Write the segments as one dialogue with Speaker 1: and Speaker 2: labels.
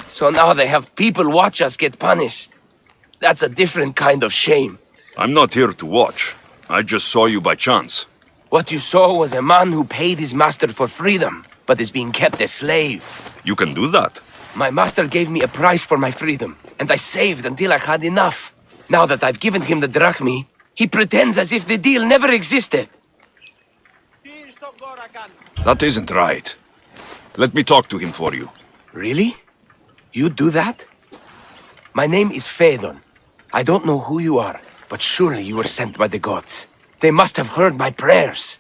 Speaker 1: So now they have people watch us get punished. That's a different kind of shame.
Speaker 2: I'm not here to watch. I just saw you by chance.
Speaker 1: What you saw was a man who paid his master for freedom, but is being kept a slave.
Speaker 2: You can do that?
Speaker 1: My master gave me a price for my freedom, and I saved until I had enough. Now that I've given him the drachmi, he pretends as if the deal never existed.
Speaker 2: That isn't right. Let me talk to him for you.
Speaker 1: Really? You do that? My name is Phaedon. I don't know who you are, but surely you were sent by the gods. They must have heard my prayers.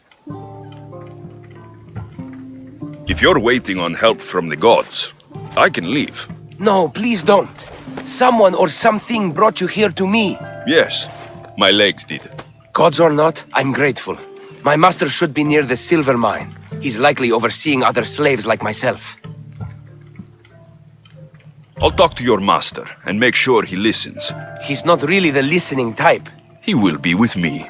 Speaker 2: If you're waiting on help from the gods, I can leave.
Speaker 1: No, please don't. Someone or something brought you here to me.
Speaker 2: Yes, my legs did.
Speaker 1: Gods or not, I'm grateful. My master should be near the silver mine. He's likely overseeing other slaves like myself.
Speaker 2: I'll talk to your master and make sure he listens.
Speaker 1: He's not really the listening type.
Speaker 2: He will be with me.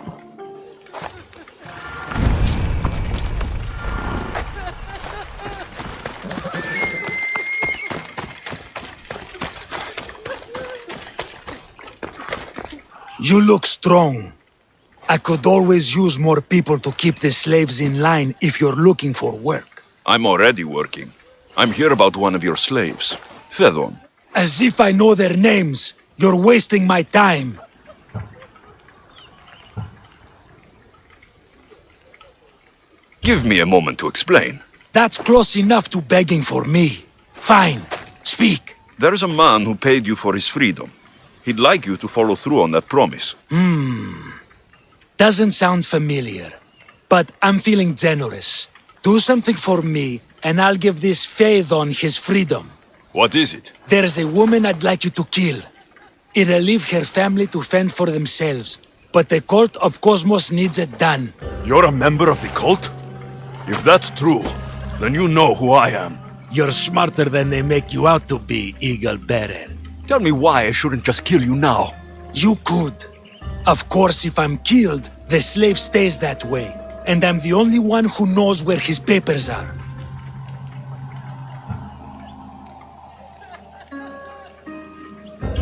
Speaker 3: You look strong. I could always use more people to keep the slaves in line if you're looking for work.
Speaker 2: I'm already working. I'm here about one of your slaves, Phaedon.
Speaker 3: As if I know their names. You're wasting my time.
Speaker 2: Give me a moment to explain.
Speaker 3: That's close enough to begging for me. Fine. Speak.
Speaker 2: There's a man who paid you for his freedom. He'd like you to follow through on that promise.
Speaker 3: Doesn't sound familiar. But I'm feeling generous. Do something for me, and I'll give this Phaedon his freedom.
Speaker 2: What is it?
Speaker 3: There's a woman I'd like you to kill. It'll leave her family to fend for themselves. But the cult of Cosmos needs it done.
Speaker 4: You're a member of the cult? If that's true, then you know who I am.
Speaker 3: You're smarter than they make you out to be, Eagle Bearer.
Speaker 4: Tell me why I shouldn't just kill you now.
Speaker 3: You could. Of course, if I'm killed, the slave stays that way. And I'm the only one who knows where his papers are.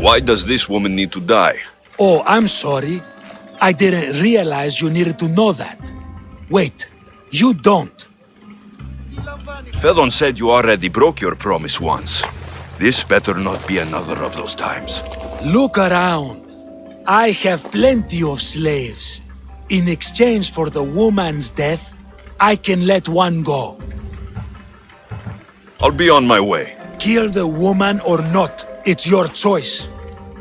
Speaker 2: Why does this woman need to die?
Speaker 3: Oh, I'm sorry. I didn't realize you needed to know that. Wait, you don't.
Speaker 2: Phaedon said you already broke your promise once. This better not be another of those times.
Speaker 3: Look around. I have plenty of slaves. In exchange for the woman's death, I can let one go.
Speaker 2: I'll be on my way.
Speaker 3: Kill the woman or not, it's your choice.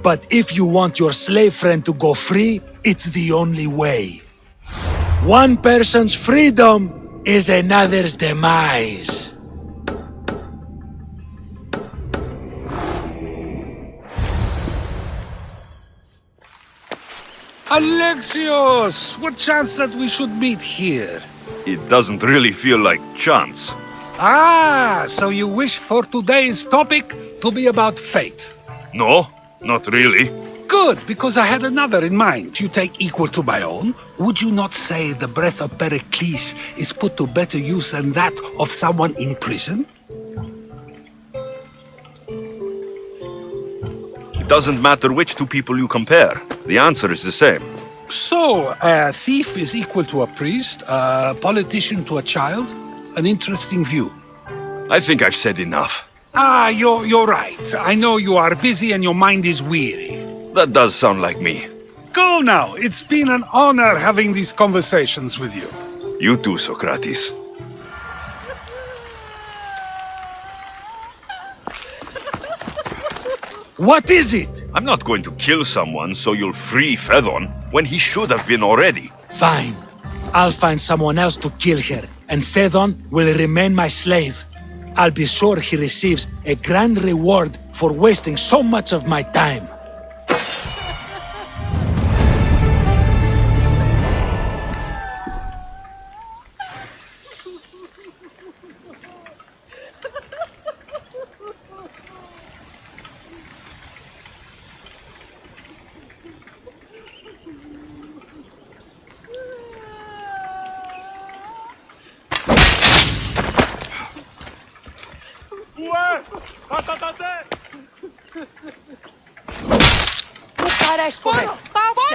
Speaker 3: But if you want your slave friend to go free, it's the only way. One person's freedom is another's demise.
Speaker 5: Alexios! What chance that we should meet here?
Speaker 2: It doesn't really feel like chance.
Speaker 5: Ah, so you wish for today's topic to be about fate.
Speaker 2: No, not really.
Speaker 5: Good, because I had another in mind. You take equal to my own. Would you not say the breath of Pericles is put to better use than that of someone in prison?
Speaker 2: It doesn't matter which two people you compare. The answer is the same.
Speaker 5: So, a thief is equal to a priest, a politician to a child. An interesting view.
Speaker 2: I think I've said enough.
Speaker 5: Ah, you're right. I know you are busy and your mind is weary.
Speaker 2: That does sound like me.
Speaker 5: Go now. It's been an honor having these conversations with you.
Speaker 2: You too, Socrates.
Speaker 3: What is it?
Speaker 2: I'm not going to kill someone so you'll free Phaedon when he should have been already.
Speaker 3: Fine. I'll find someone else to kill her, and Phaedon will remain my slave. I'll be sure he receives a grand reward for wasting so much of my time.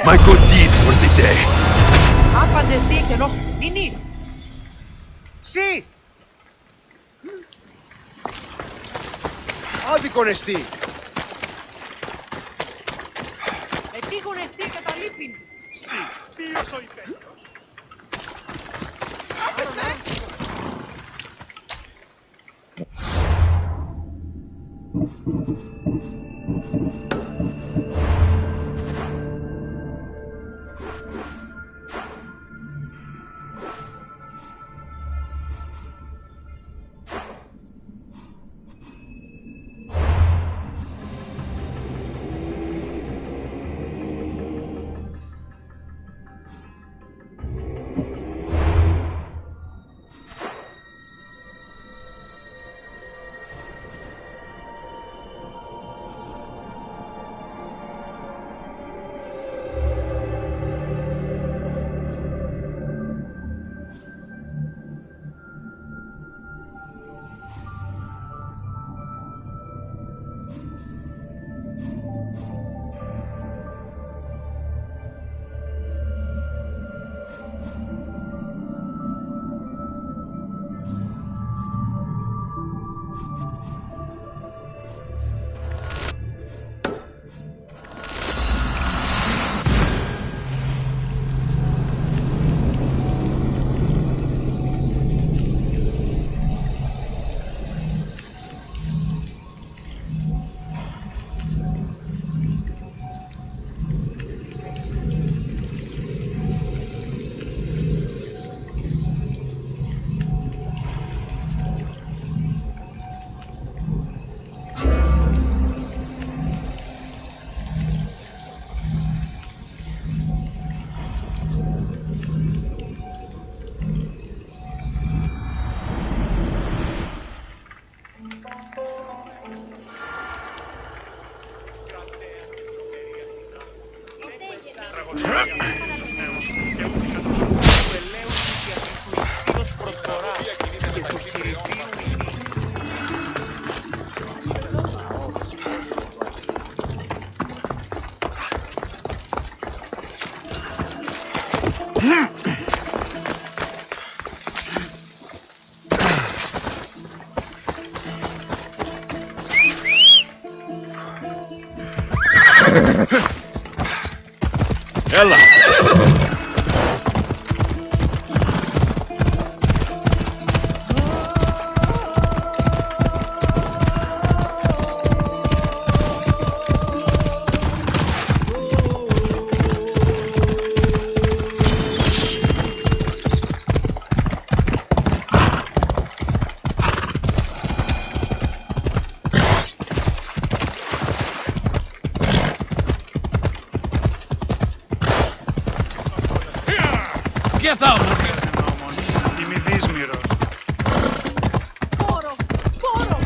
Speaker 2: My good deed for the day.
Speaker 6: Sí. Άδικον εστί.
Speaker 7: Επίγον εστί καταλείπειν.
Speaker 6: Sí. Ποιος ο υπέτειος.
Speaker 2: Έλα!
Speaker 5: Get out of here! Timidismiro.
Speaker 7: Πόρο! Πόρο!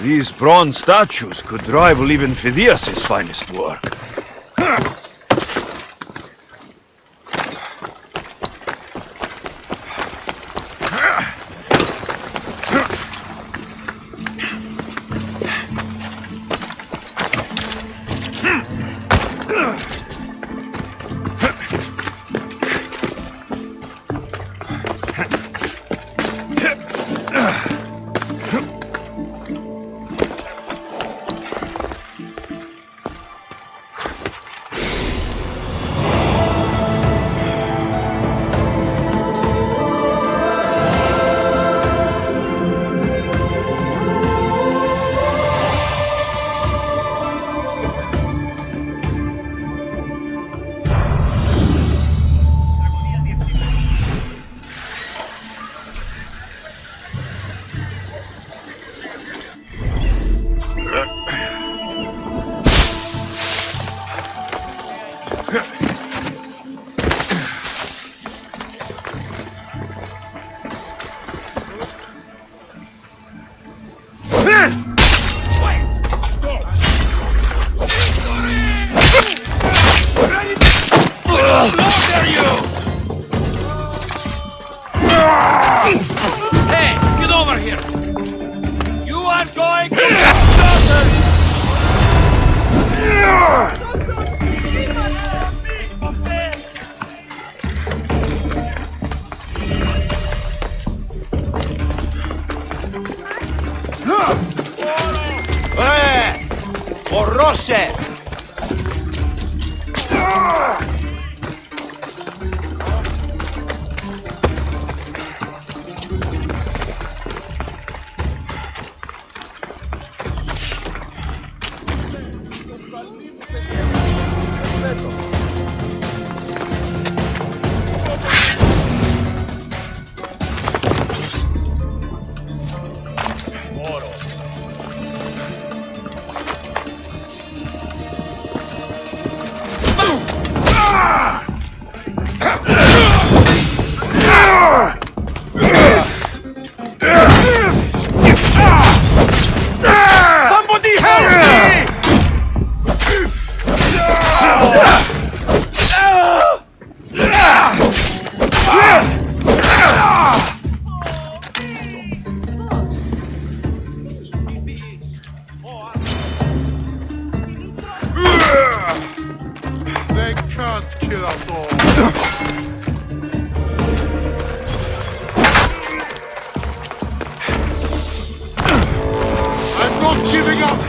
Speaker 2: These bronze statues could rival even Phidias' finest work.
Speaker 1: Δώσε! Somebody help me!
Speaker 6: They can't kill us all. I'm not giving up!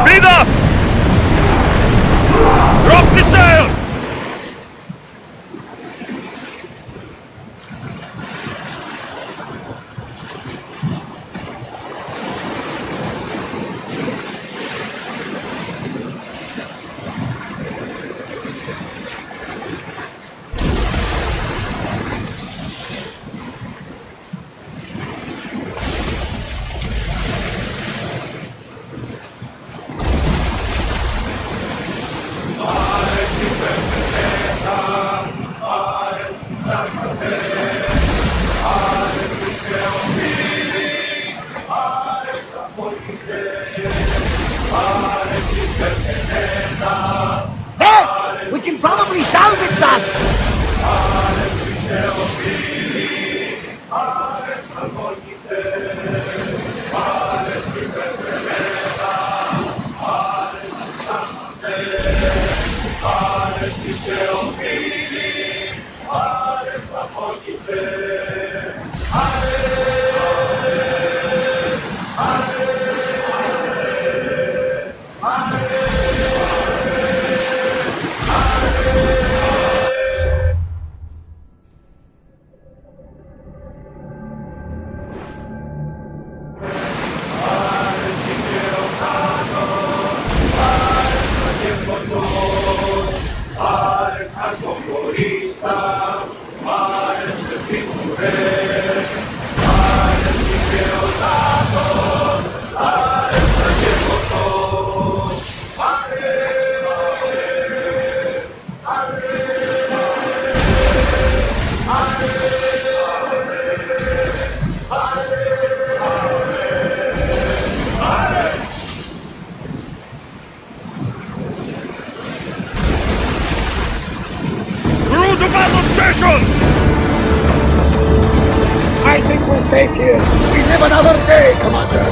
Speaker 4: Speed up! Drop the sail!
Speaker 7: We can probably salvage that!
Speaker 4: Through the battle station!
Speaker 7: I think we're safe here. We live another day, Commander.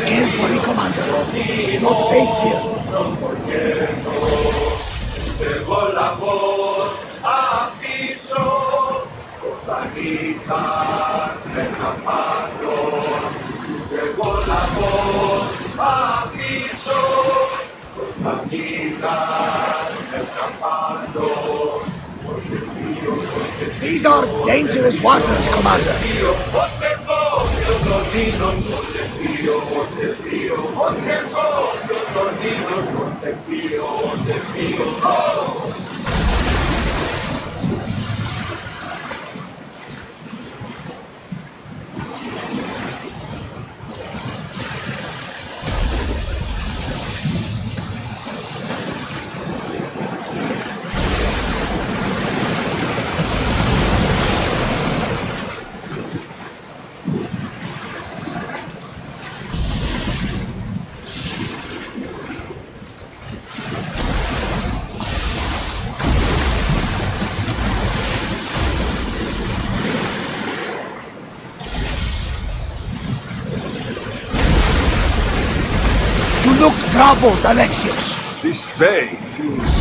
Speaker 7: Carefully, Commander. It's not safe here. These are dangerous waters, Commander. You look troubled, Alexios.
Speaker 4: This bay feels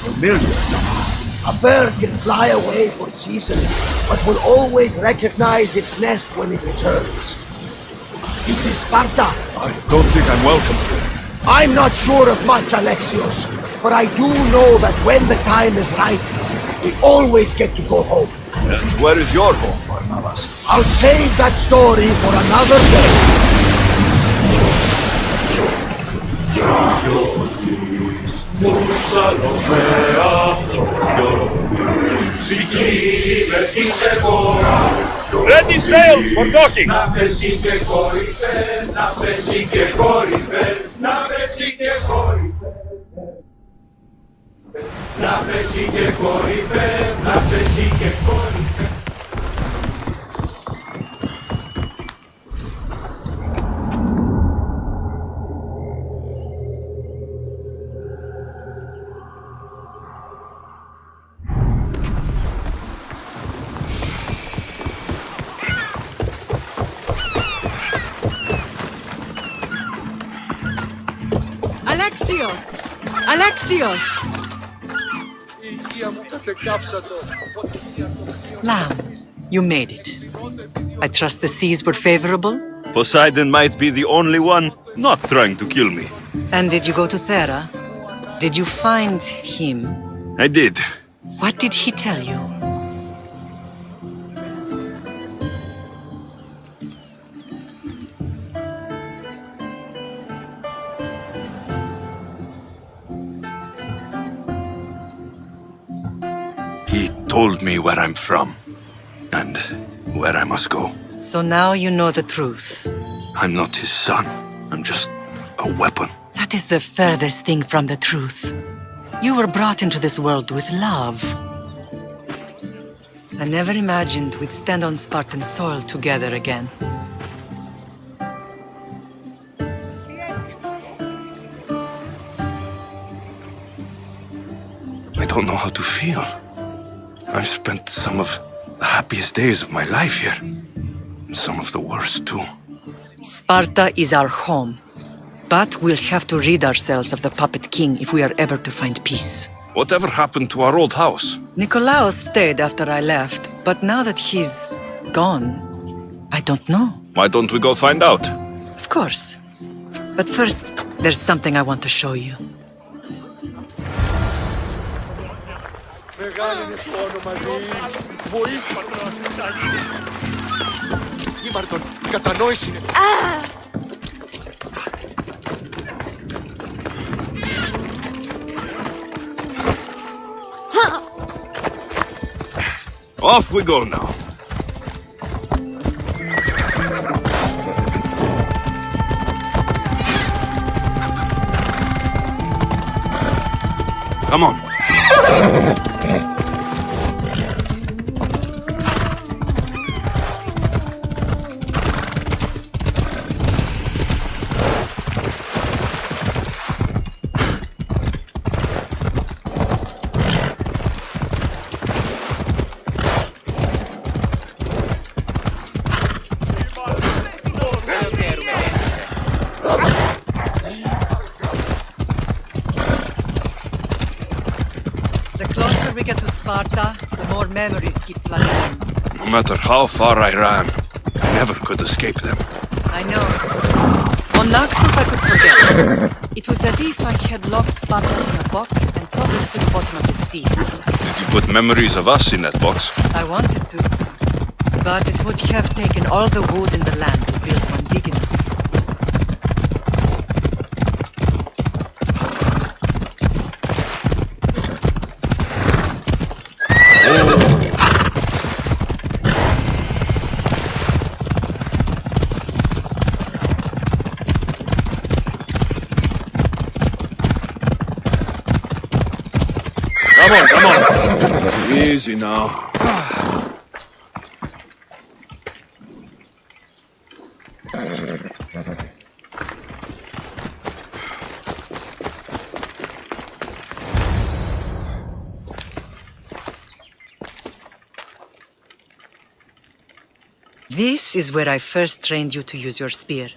Speaker 4: familiar somehow.
Speaker 7: A bird can fly away for seasons, but will always recognize its nest when it returns. This is Sparta.
Speaker 4: I don't think I'm welcome here.
Speaker 7: I'm not sure of much, Alexios, but I do know that when the time is right, we always get to go home.
Speaker 4: And where is your home, Barnabas?
Speaker 7: I'll save that story for another day.
Speaker 4: Ready sails for docking!
Speaker 8: Alexios! Alexios! Lamb, you made it. I trust the seas were favorable?
Speaker 2: Poseidon might be the only one not trying to kill me.
Speaker 8: And did you go to Thera? Did you find him?
Speaker 2: I did.
Speaker 8: What did he tell you?
Speaker 2: He told me where I'm from and where I must go.
Speaker 8: So now you know the truth.
Speaker 2: I'm not his son. I'm just a weapon.
Speaker 8: That is the furthest thing from the truth. You were brought into this world with love. I never imagined we'd stand on Spartan soil together again.
Speaker 2: I don't know how to feel. I've spent some of the happiest days of my life here. And some of the worst, too.
Speaker 8: Sparta is our home. But we'll have to rid ourselves of the Puppet King if we are ever to find peace.
Speaker 2: Whatever happened to our old house?
Speaker 8: Nikolaos stayed after I left, but now that he's gone, I don't know.
Speaker 2: Why don't we go find out?
Speaker 8: Of course. But first, there's something I want to show you.
Speaker 6: Μεγάλη είναι το όνομα δι. Βοήθεια να σε εξάγει. Ήμαρτον, η κατανόηση είναι.
Speaker 2: Off we go now. Come on.
Speaker 8: We get to Sparta, the more memories keep flooding in.
Speaker 2: No matter how far I ran, I never could escape them.
Speaker 8: I know. On Naxos I could forget. It was as if I had locked Sparta in a box and tossed it to the bottom of the sea.
Speaker 2: Did you put memories of us in that box?
Speaker 8: I wanted to. But it would have taken all the wood in the land to build one big enough.
Speaker 4: Come on. Easy now.
Speaker 8: This is where I first trained you to use your spear.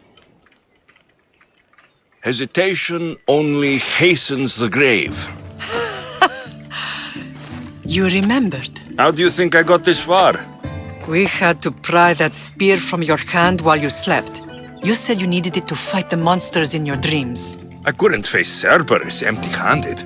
Speaker 2: Hesitation only hastens the grave.
Speaker 8: You remembered.
Speaker 2: How do you think I got this far?
Speaker 8: We had to pry that spear from your hand while you slept. You said you needed it to fight the monsters in your dreams.
Speaker 2: I couldn't face Cerberus empty-handed.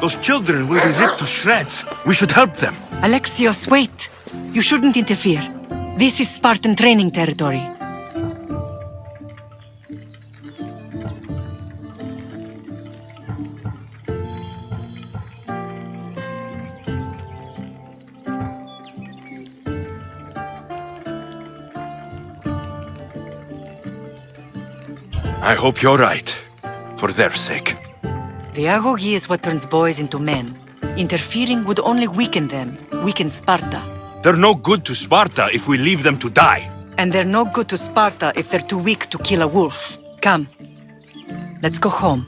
Speaker 4: Those children will be ripped to shreds. We should help them.
Speaker 8: Alexios, wait! You shouldn't interfere. This is Spartan training territory.
Speaker 2: I hope you're right. For their sake.
Speaker 8: The agogi is what turns boys into men. Interfering would only weaken them, weaken Sparta.
Speaker 4: They're no good to Sparta if we leave them to die.
Speaker 8: And they're no good to Sparta if they're too weak to kill a wolf. Come, let's go home.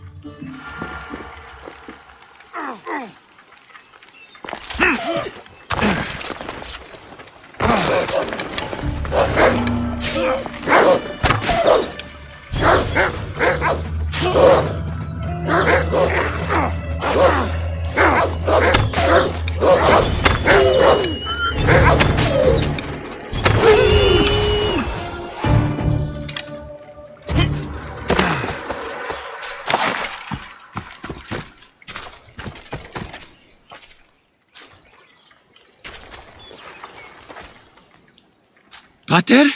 Speaker 1: Pater?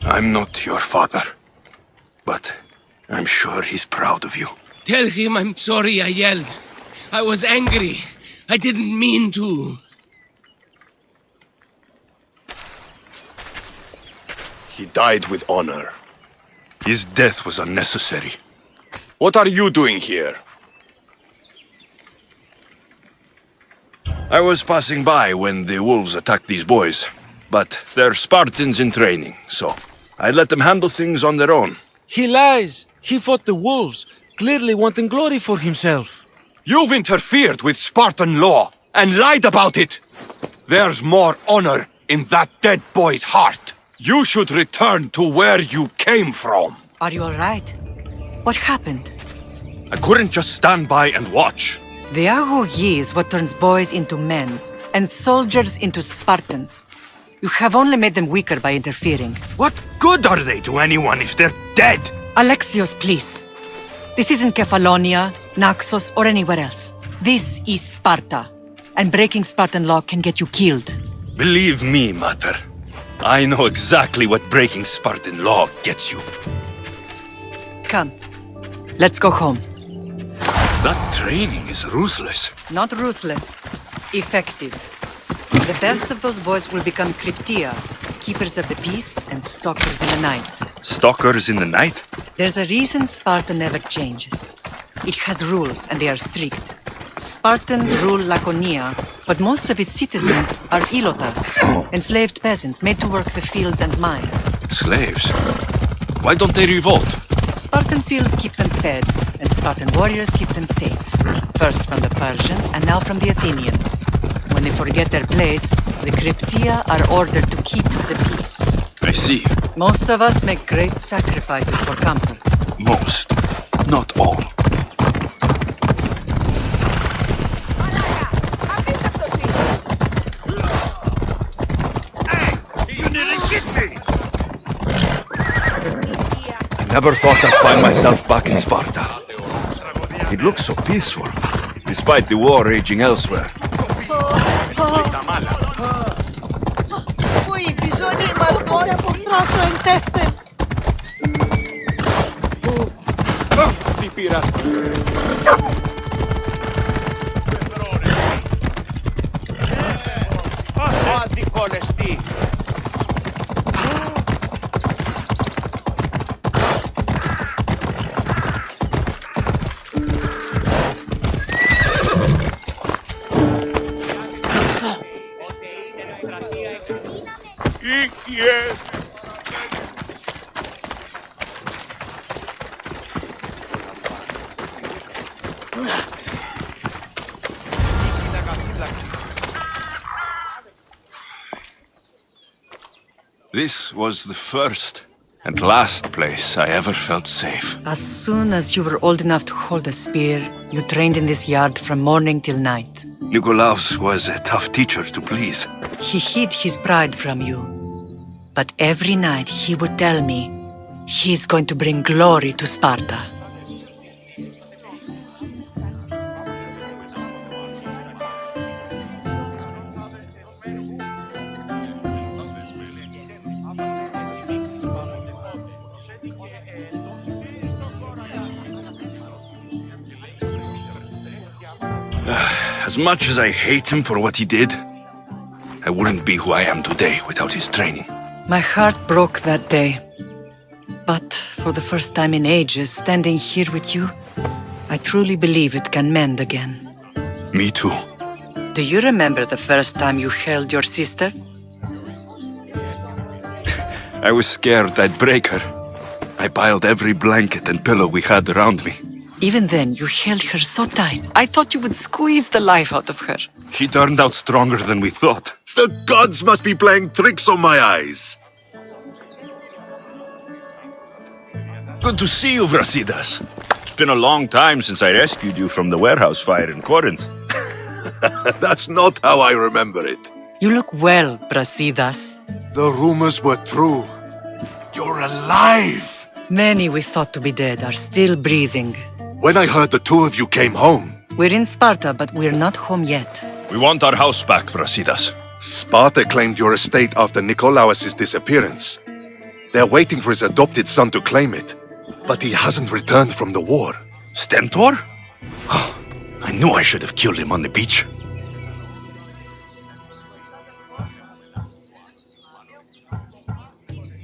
Speaker 2: I'm not your father, but I'm sure he's proud of you.
Speaker 1: Tell him I'm sorry I yelled. I was angry. I didn't mean to.
Speaker 6: He died with honor.
Speaker 2: His death was unnecessary.
Speaker 6: What are you doing here?
Speaker 2: I was passing by when the wolves attacked these boys, but they're Spartans in training, so I let them handle things on their own.
Speaker 9: He lies. He fought the wolves, clearly wanting glory for himself.
Speaker 6: You've interfered with Spartan law and lied about it. There's more honor in that dead boy's heart. You should return to where you came from.
Speaker 8: Are you alright? What happened?
Speaker 2: I couldn't just stand by and watch.
Speaker 8: The Agogi is what turns boys into men, and soldiers into Spartans. You have only made them weaker by interfering.
Speaker 2: What good are they to anyone if they're dead?
Speaker 8: Alexios, please. This isn't Kefalonia, Naxos, or anywhere else. This is Sparta, and breaking Spartan law can get you killed.
Speaker 2: Believe me, Mater. I know exactly what breaking Spartan law gets you.
Speaker 8: Come, let's go home.
Speaker 2: That training is ruthless.
Speaker 8: Not ruthless, effective. The best of those boys will become Cryptia, keepers of the peace and stalkers in the night.
Speaker 2: Stalkers in the night?
Speaker 8: There's a reason Sparta never changes. It has rules, and they are strict. Spartans rule Laconia, but most of its citizens are ilotas, enslaved peasants made to work the fields and mines.
Speaker 2: Slaves? Why don't they revolt?
Speaker 8: Spartan fields keep them fed, and Spartan warriors keep them safe. First from the Persians, and now from the Athenians. When they forget their place, the Cryptia are ordered to keep the peace.
Speaker 2: I see.
Speaker 8: Most of us make great sacrifices for comfort.
Speaker 2: Most. Not all. Never thought I'd find myself back in Sparta. It looks so peaceful, despite the war raging elsewhere. This was the first and last place I ever felt safe.
Speaker 8: As soon as you were old enough to hold a spear, you trained in this yard from morning till night.
Speaker 2: Nikolaos was a tough teacher to please.
Speaker 8: He hid his pride from you. But every night he would tell me, he's going to bring glory to Sparta.
Speaker 2: As much as I hate him for what he did, I wouldn't be who I am today without his training.
Speaker 8: My heart broke that day. But for the first time in ages, standing here with you, I truly believe it can mend again.
Speaker 2: Me too.
Speaker 8: Do you remember the first time you held your sister?
Speaker 2: I was scared I'd break her. I piled every blanket and pillow we had around me.
Speaker 8: Even then, you held her so tight, I thought you would squeeze the life out of her.
Speaker 2: She turned out stronger than we thought.
Speaker 10: The gods must be playing tricks on my eyes.
Speaker 2: Good to see you, Brasidas. It's been a long time since I rescued you from the warehouse fire in Corinth.
Speaker 10: That's not how I remember it.
Speaker 8: You look well, Brasidas.
Speaker 10: The rumors were true. You're alive!
Speaker 8: Many we thought to be dead are still breathing.
Speaker 10: When I heard the two of you came home,
Speaker 8: We're in Sparta, but we're not home yet.
Speaker 4: We want our house back, Brasidas.
Speaker 10: Sparta claimed your estate after Nikolaos' disappearance. They're waiting for his adopted son to claim it. But he hasn't returned from the war.
Speaker 4: Stentor? I knew I should have killed him on the beach.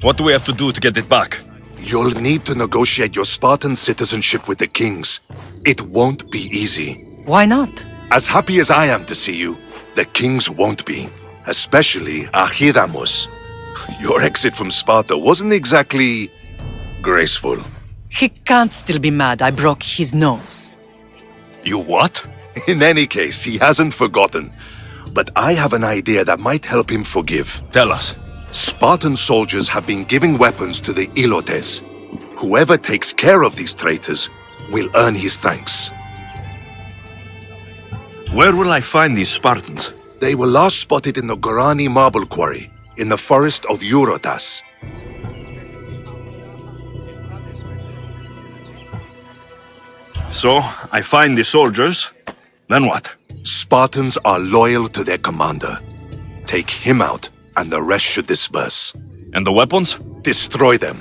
Speaker 4: What do we have to do to get it back?
Speaker 10: You'll need to negotiate your Spartan citizenship with the kings. It won't be easy.
Speaker 8: Why not?
Speaker 10: As happy as I am to see you, the kings won't be. Especially Archidamos. Your exit from Sparta wasn't exactly graceful.
Speaker 8: He can't still be mad I broke his nose.
Speaker 4: You what?
Speaker 10: In any case, he hasn't forgotten. But I have an idea that might help him forgive.
Speaker 4: Tell us.
Speaker 10: Spartan soldiers have been giving weapons to the Ilotes. Whoever takes care of these traitors will earn his thanks.
Speaker 4: Where will I find these Spartans?
Speaker 10: They were last spotted in the Gorani marble quarry, in the forest of Eurotas.
Speaker 4: So, I find the soldiers, then what?
Speaker 10: Spartans are loyal to their commander. Take him out, and the rest should disperse.
Speaker 4: And the weapons?
Speaker 10: Destroy them.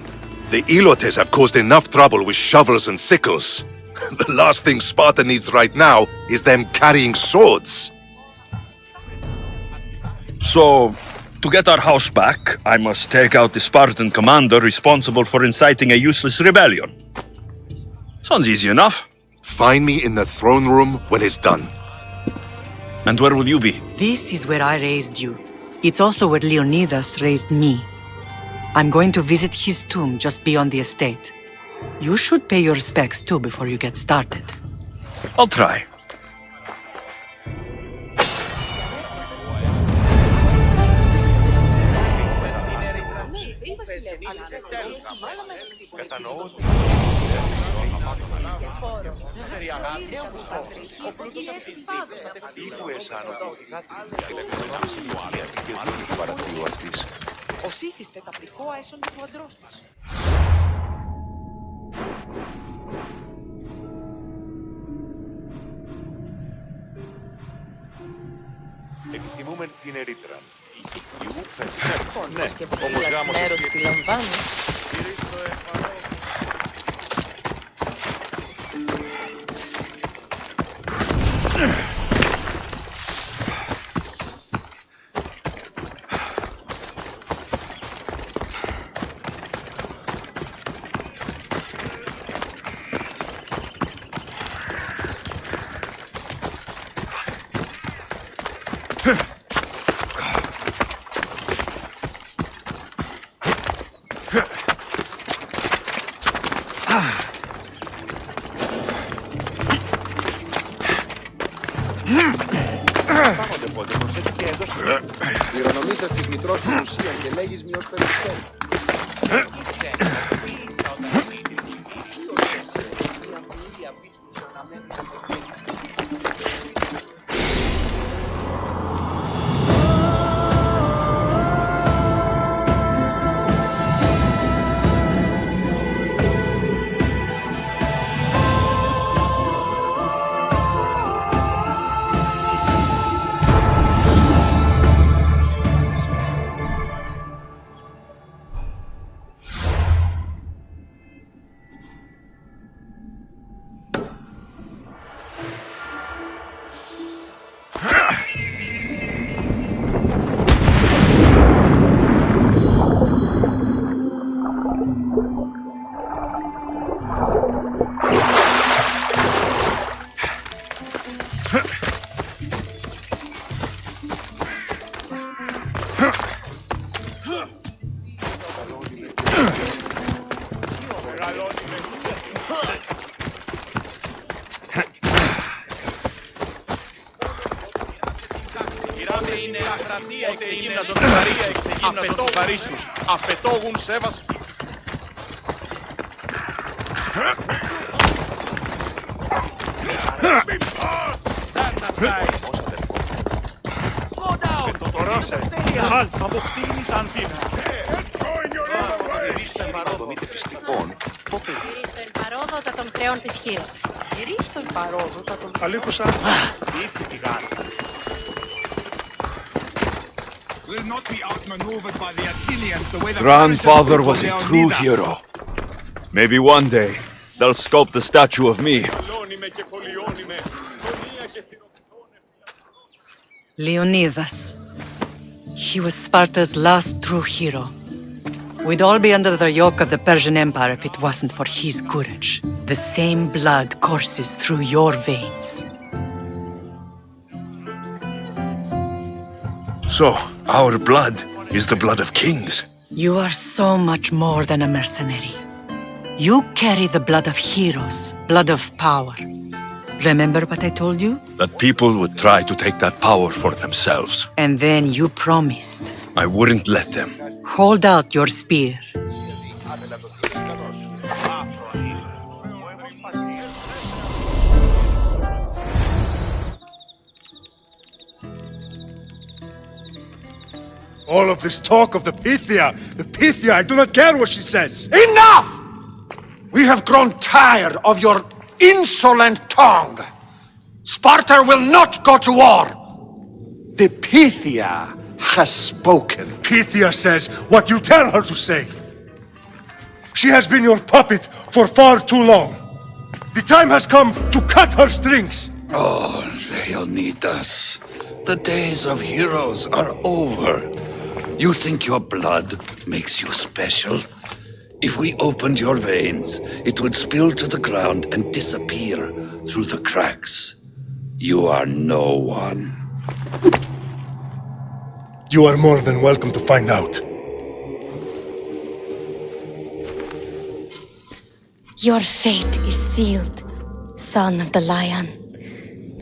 Speaker 10: The Ilotes have caused enough trouble with shovels and sickles. The last thing Sparta needs right now is them carrying swords.
Speaker 4: So, to get our house back, I must take out the Spartan commander responsible for inciting a useless rebellion. Sounds easy enough.
Speaker 10: Find me in the throne room when it's done.
Speaker 4: And where will you be?
Speaker 8: This is where I raised you. It's also where Leonidas raised me. I'm going to visit his tomb just beyond the estate. You should pay your respects too before you get started.
Speaker 4: I'll try.
Speaker 11: Επιθυμούμε την ερήτρα.
Speaker 12: Ναι, και όπως μέρος τη λαμβάνει.
Speaker 13: Κληρονομήσας της μητρός του Ουσίαν και λέγεις μη ως περισσεύει.
Speaker 11: Απαιτώγουν σέβας.
Speaker 12: Παρόδοτα των κρέων της χείρας.
Speaker 5: Αλήκουσα.
Speaker 14: will not be outmaneuvered by the Athenians the way the
Speaker 4: Grandfather
Speaker 14: Persians
Speaker 4: was
Speaker 14: did
Speaker 4: a
Speaker 14: to
Speaker 4: true
Speaker 14: Leonidas.
Speaker 4: hero. Maybe one day they'll sculpt a statue of me.
Speaker 8: Leonidas. He was Sparta's last true hero. We'd all be under the yoke of the Persian Empire if it wasn't for his courage. The same blood courses through your veins.
Speaker 2: So, our blood is the blood of kings.
Speaker 8: You are so much more than a mercenary. You carry the blood of heroes, blood of power. Remember what I told you?
Speaker 4: That people would try to take that power for themselves.
Speaker 8: And then you promised.
Speaker 4: I wouldn't let them.
Speaker 8: Hold out your spear.
Speaker 3: All of this talk of the Pythia, I do not care what she says.
Speaker 7: Enough! We have grown tired of your insolent tongue. Sparta will not go to war. The Pythia has spoken.
Speaker 3: Pythia says what you tell her to say. She has been your puppet for far too long. The time has come to cut her strings.
Speaker 5: Oh, Leonidas, the days of heroes are over. You think your blood makes you special? If we opened your veins, it would spill to the ground and disappear through the cracks. You are no one.
Speaker 3: You are more than welcome to find out.
Speaker 15: Your fate is sealed, son of the lion.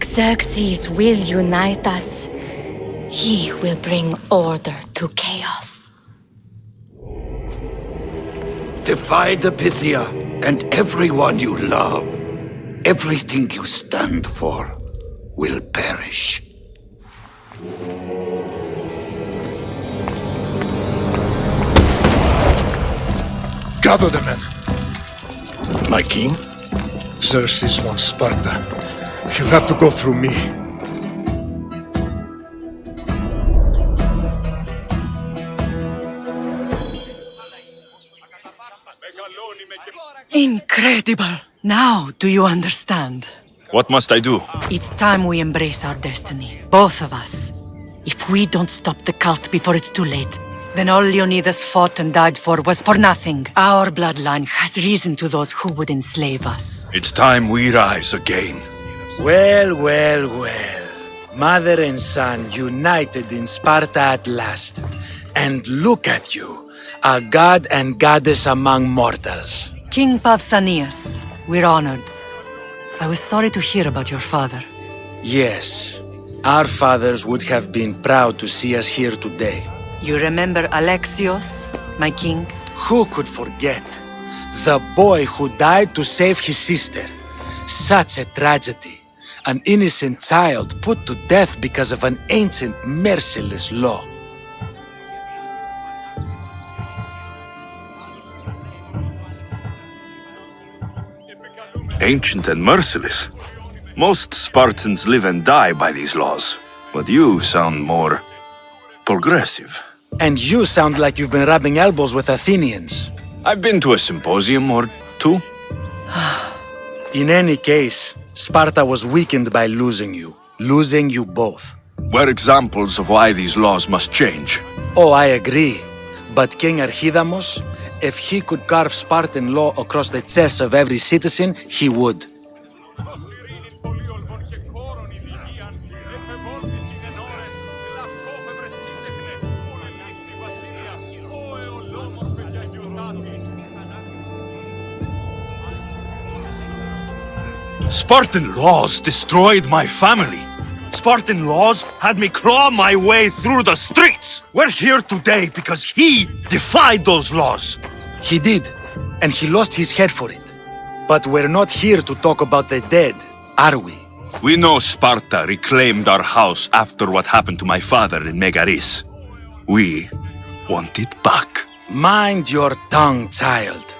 Speaker 15: Xerxes will unite us. He will bring order to chaos.
Speaker 5: Defy the Pythia and everyone you love. Everything you stand for will perish.
Speaker 3: Gather the men.
Speaker 2: My king?
Speaker 3: Xerxes wants Sparta. He'll have to go through me.
Speaker 8: Incredible! Now do you understand?
Speaker 4: What must I do?
Speaker 8: It's time we embrace our destiny, both of us. If we don't stop the cult before it's too late, then all Leonidas fought and died for was for nothing. Our bloodline has risen to those who would enslave us.
Speaker 4: It's time we rise again.
Speaker 3: Well. Mother and son united in Sparta at last. And look at you, a god and goddess among mortals.
Speaker 8: King Pausanias, we're honored. I was sorry to hear about your father.
Speaker 3: Yes, our fathers would have been proud to see us here today.
Speaker 8: You remember Alexios, my king?
Speaker 3: Who could forget? The boy who died to save his sister. Such a tragedy. An innocent child put to death because of an ancient, merciless law.
Speaker 2: Ancient and merciless. Most Spartans live and die by these laws, but you sound more progressive.
Speaker 3: And you sound like you've been rubbing elbows with Athenians.
Speaker 2: I've been to a symposium or two.
Speaker 3: In any case, Sparta was weakened by losing you both.
Speaker 2: We're examples of why these laws must change.
Speaker 3: Oh, I agree. But King Archidamos, if he could carve Spartan law across the chests of every citizen, he would.
Speaker 4: Spartan laws destroyed my family. Spartan laws had me claw my way through the streets. We're here today because he defied those laws.
Speaker 3: He did, and he lost his head for it. But we're not here to talk about the dead, are we?
Speaker 4: We know Sparta reclaimed our house after what happened to my father in Megaris. We want it back.
Speaker 3: Mind your tongue, child.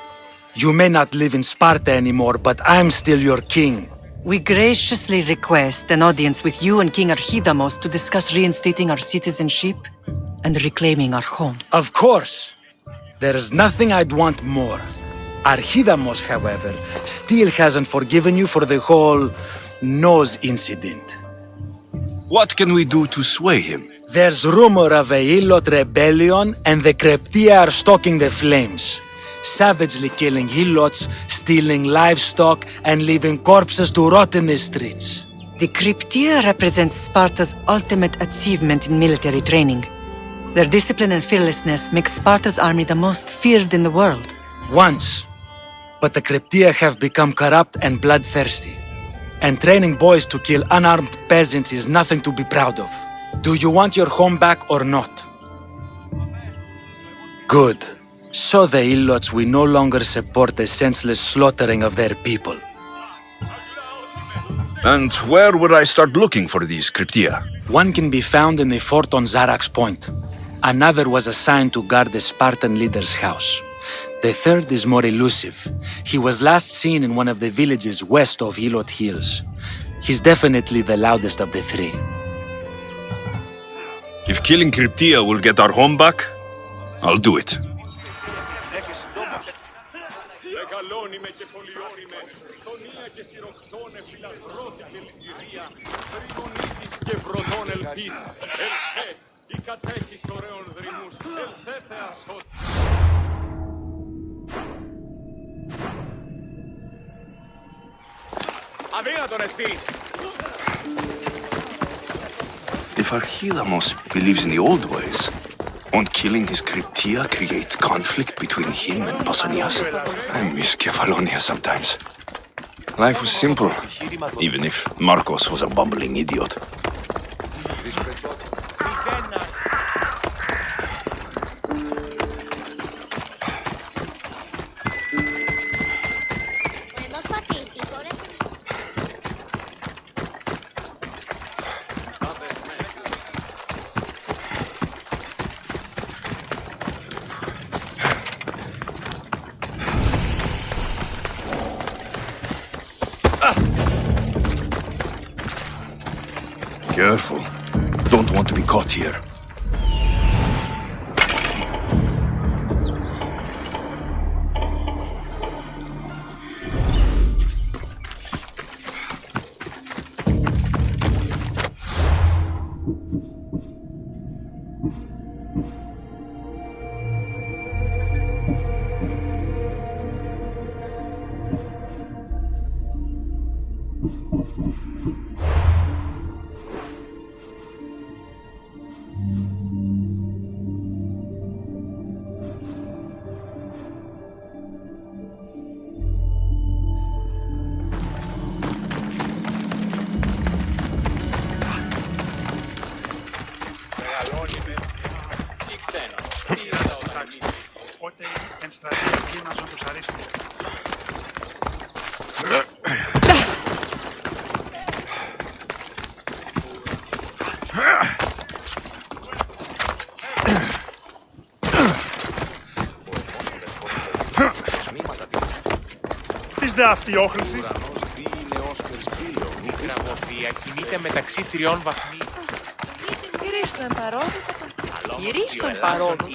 Speaker 3: You may not live in Sparta anymore, but I'm still your king.
Speaker 8: We graciously request an audience with you and King Archidamos to discuss reinstating our citizenship and reclaiming our home.
Speaker 3: Of course. There's nothing I'd want more. Archidamos, however, still hasn't forgiven you for the whole nose incident.
Speaker 2: What can we do to sway him?
Speaker 3: There's rumor of a Hilot rebellion, and the Kreptia are stalking the flames, savagely killing Hilots, stealing livestock, and leaving corpses to rot in the streets.
Speaker 8: The Cryptia represents Sparta's ultimate achievement in military training. Their discipline and fearlessness make Sparta's army the most feared in the world.
Speaker 3: Once. But the Cryptia have become corrupt and bloodthirsty. And training boys to kill unarmed peasants is nothing to be proud of. Do you want your home back or not? Good. So the Ilots will no longer support the senseless slaughtering of their people.
Speaker 2: And where would I start looking for these Cryptia?
Speaker 3: One can be found in the fort on Zarak's Point. Another was assigned to guard the Spartan leader's house. The third is more elusive. He was last seen in one of the villages west of Hilot Hills. He's definitely the loudest of the three.
Speaker 2: If killing Cryptia will get our home back, I'll do it. If Archidamos believes in the old ways, won't killing his Cryptia create conflict between him and Pausanias? I miss Kefalonia sometimes. Life was simple, even if Marcos was a bumbling idiot. Careful. Don't want to be caught here.
Speaker 16: Αυτή η όχληση.
Speaker 11: Η γραμμοφία κινείται μεταξύ 3 βαθμίων.
Speaker 12: Κυρίστο εμπαρόδοτο. Κυρίστο εμπαρόδοτο.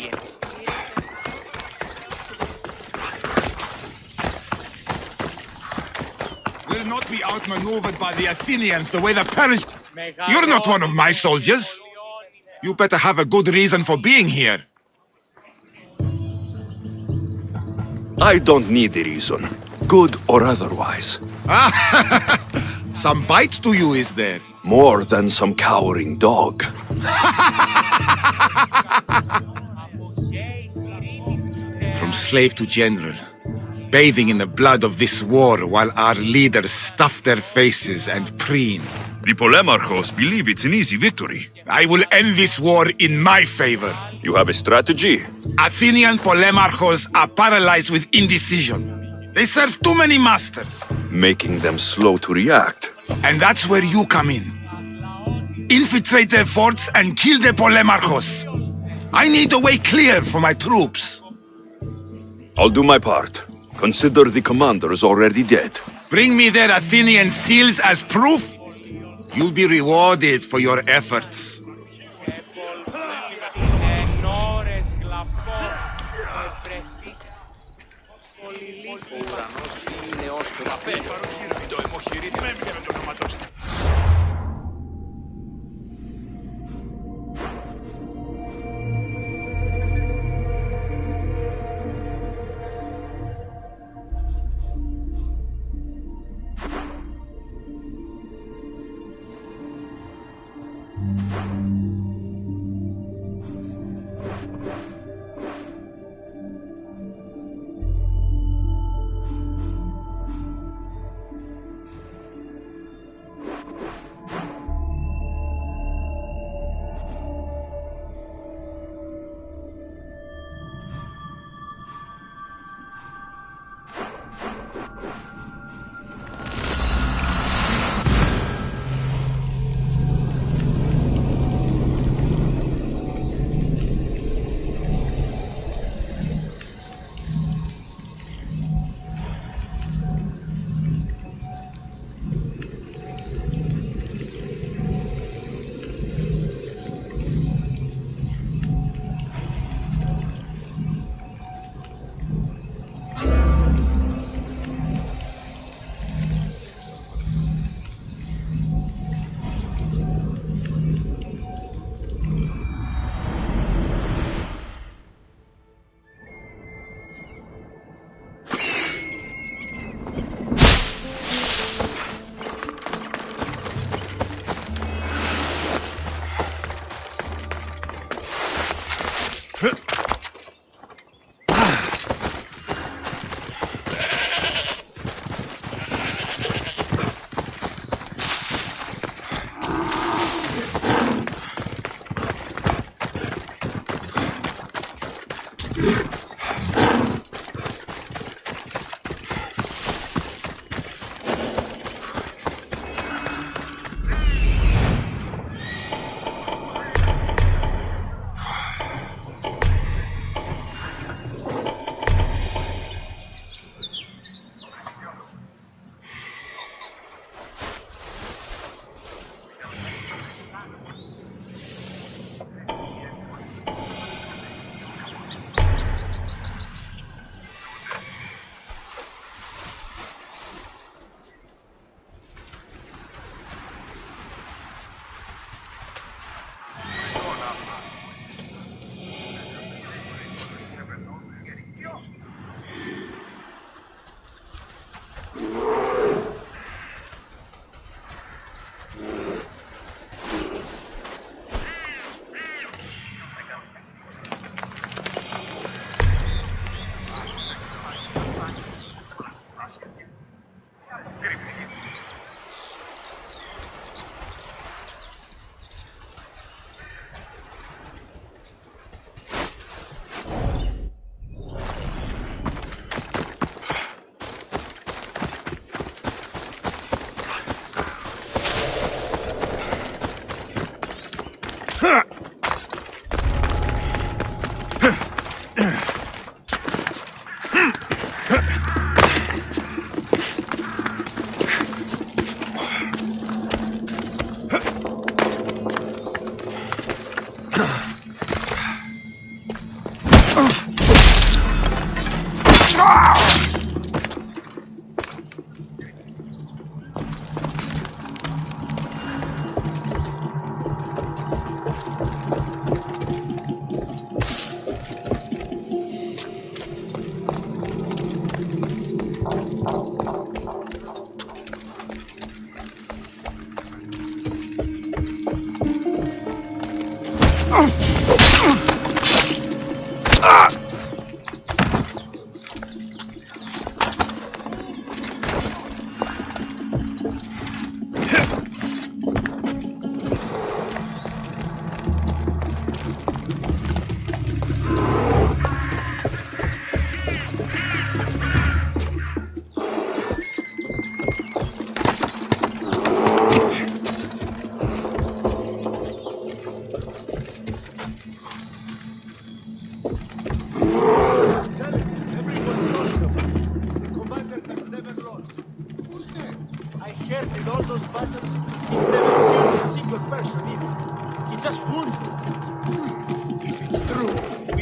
Speaker 14: Will not be outmaneuvered by the Athenians the way the Persians... You're not one of my soldiers. You better have a good reason for being here.
Speaker 2: I don't need a reason, good or otherwise.
Speaker 14: Some bite to you, is there?
Speaker 2: More than some cowering dog.
Speaker 14: From slave to general, bathing in the blood of this war while our leaders stuff their faces and preen.
Speaker 4: The Polemarchos believe it's an easy victory.
Speaker 14: I will end this war in my favor.
Speaker 2: You have a strategy?
Speaker 14: Athenian Polemarchos are paralyzed with indecision. They serve too many masters.
Speaker 2: Making them slow to react.
Speaker 14: And that's where you come in. Infiltrate their forts and kill the Polemarchos. I need a way clear for my troops.
Speaker 2: I'll do my part. Consider the commander is already dead.
Speaker 14: Bring me their Athenian seals as proof. You'll be rewarded for your efforts.
Speaker 13: Ο ουρανός είναι ως το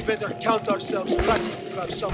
Speaker 7: better count ourselves lucky to have some.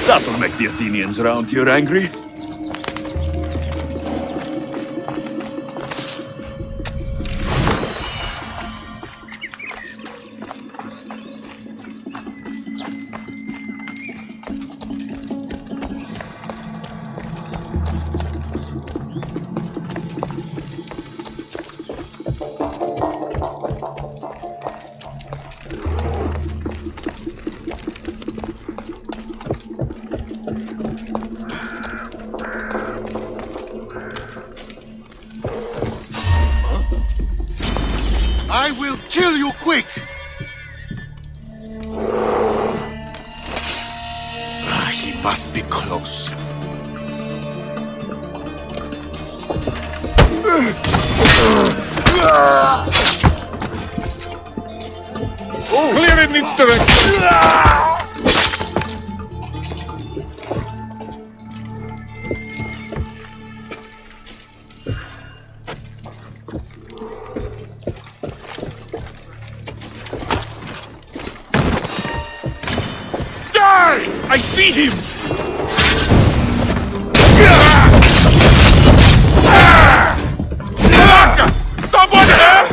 Speaker 4: That'll make the Athenians around here angry.
Speaker 7: I will kill you quick!
Speaker 6: He must be close.
Speaker 16: Clear it needs direction.
Speaker 6: I see him! Someone here!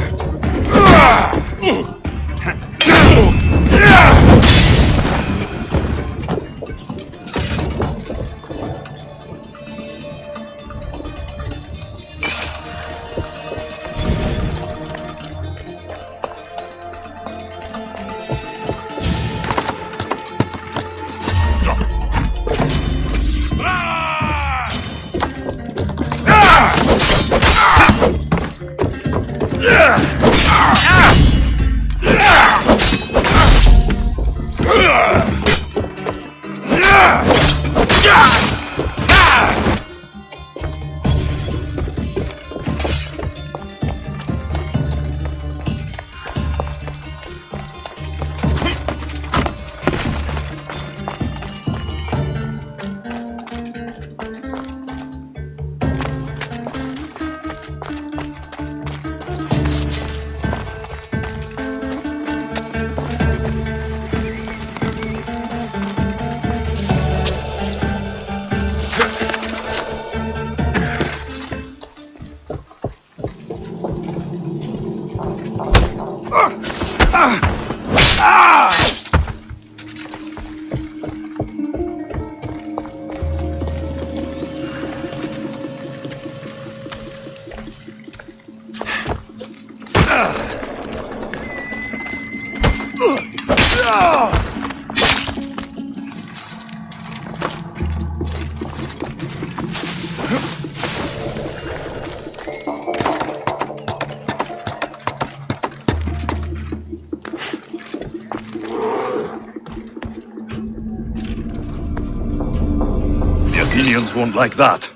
Speaker 4: The Athenians won't like that.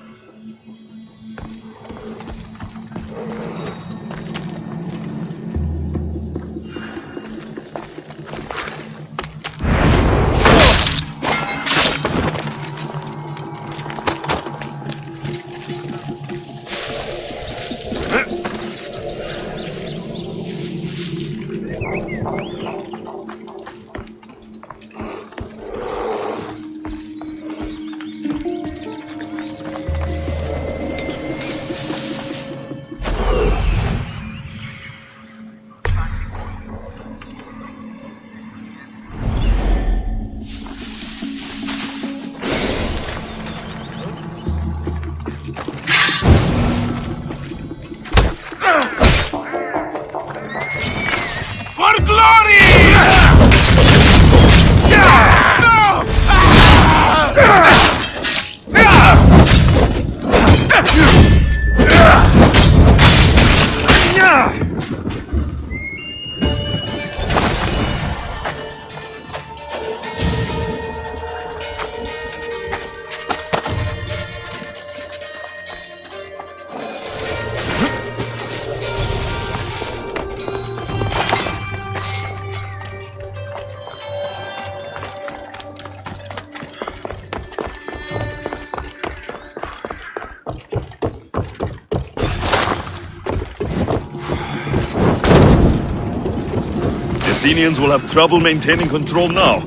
Speaker 4: Athenians will have trouble maintaining control now.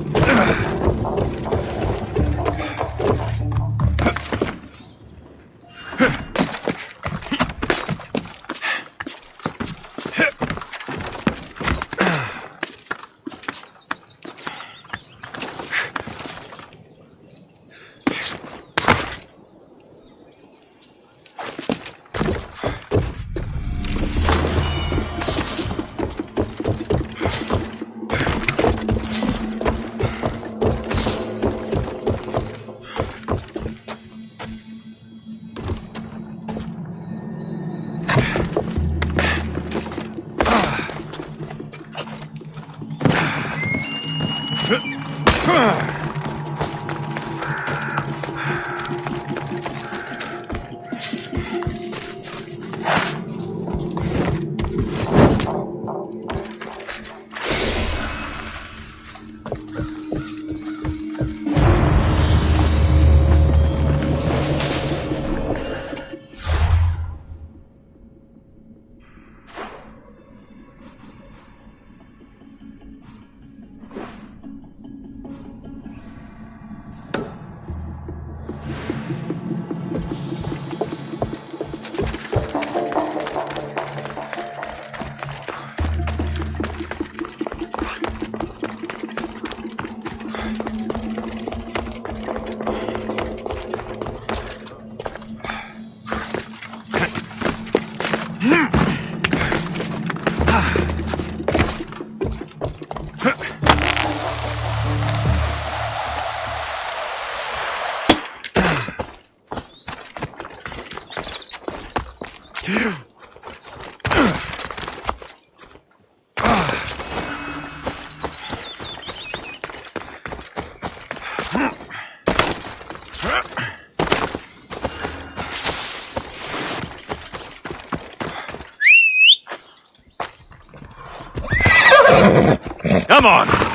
Speaker 4: Come on!